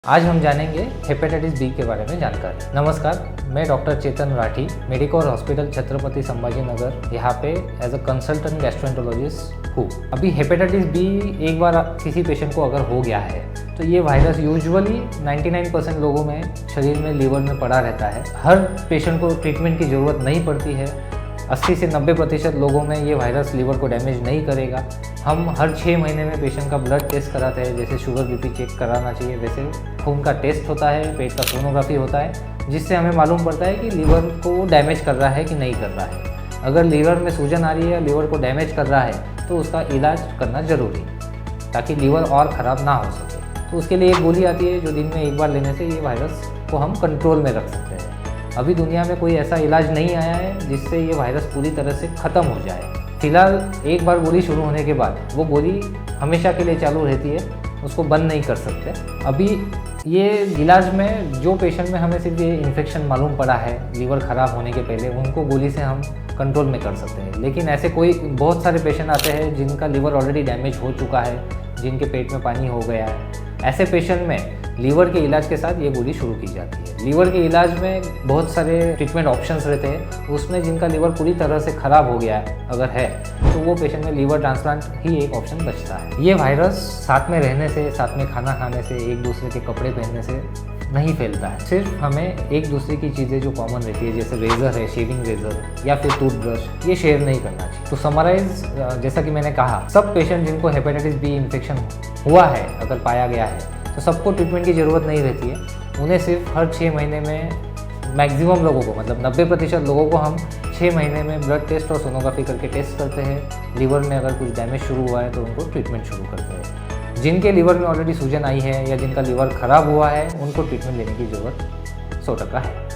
आज हम जानेंगे हेपेटाइटिस बी के बारे में जानकारी। नमस्कार, मैं डॉक्टर चेतन राठी, मेडिकोर हॉस्पिटल छत्रपति संभाजीनगर यहाँ पे एज अ कंसल्टेंट गैस्ट्रोएंटरोलॉजिस्ट हूँ। अभी हेपेटाइटिस बी एक बार किसी पेशेंट को अगर हो गया है तो ये वायरस यूजुअली 99% लोगों में शरीर में लीवर में पड़ा रहता है। हर पेशेंट को ट्रीटमेंट की ज़रूरत नहीं पड़ती है। 80 से 90% लोगों में ये वायरस लीवर को डैमेज नहीं करेगा। हम हर 6 महीने में पेशेंट का ब्लड टेस्ट कराते हैं, जैसे शुगर बीपी चेक कराना चाहिए वैसे खून का टेस्ट होता है, पेट का सोनोग्राफी होता है, जिससे हमें मालूम पड़ता है कि लीवर को डैमेज कर रहा है कि नहीं कर रहा है। अगर लीवर में सूजन आ रही है या लीवर को डैमेज कर रहा है तो उसका इलाज करना ज़रूरी, ताकि लीवर और ख़राब ना हो सके। तो उसके लिए एक गोली आती है जो दिन में एक बार लेने से ये वायरस को हम कंट्रोल में रख सकते हैं। अभी दुनिया में कोई ऐसा इलाज नहीं आया है जिससे ये वायरस पूरी तरह से ख़त्म हो जाए। फिलहाल एक बार गोली शुरू होने के बाद वो गोली हमेशा के लिए चालू रहती है, उसको बंद नहीं कर सकते। अभी ये इलाज में जो पेशेंट में हमें सिर्फ ये इन्फेक्शन मालूम पड़ा है लीवर ख़राब होने के पहले, उनको गोली से हम कंट्रोल में कर सकते हैं। लेकिन ऐसे बहुत सारे पेशेंट आते हैं जिनका लीवर ऑलरेडी डैमेज हो चुका है, जिनके पेट में पानी हो गया है। ऐसे पेशेंट में लीवर के इलाज के साथ ये गोली शुरू की जाती है। लीवर के इलाज में बहुत सारे ट्रीटमेंट ऑप्शंस रहते हैं, उसमें जिनका लीवर पूरी तरह से ख़राब हो गया है अगर है तो वो पेशेंट में लीवर ट्रांसप्लांट ही एक ऑप्शन बचता है। ये वायरस साथ में रहने से, साथ में खाना खाने से, एक दूसरे के कपड़े पहनने से नहीं फैलता है। सिर्फ हमें एक दूसरे की चीज़ें जो कॉमन रहती है, जैसे रेज़र है, शेविंग रेज़र या फिर टूथब्रश, ये शेयर नहीं करना चाहिए। तो समराइज, जैसा कि मैंने कहा, सब पेशेंट जिनको हेपेटाइटिस बी इन्फेक्शन हुआ है अगर पाया गया है तो सबको ट्रीटमेंट की ज़रूरत नहीं रहती है। उन्हें सिर्फ हर 6 महीने में मैक्सिमम लोगों को, मतलब 90% लोगों को हम 6 महीने में ब्लड टेस्ट और सोनोग्राफी करके टेस्ट करते हैं। लीवर में अगर कुछ डैमेज शुरू हुआ है तो उनको ट्रीटमेंट शुरू करते हैं। जिनके लीवर में ऑलरेडी सूजन आई है या जिनका लीवर ख़राब हुआ है उनको ट्रीटमेंट लेने की ज़रूरत 100% है।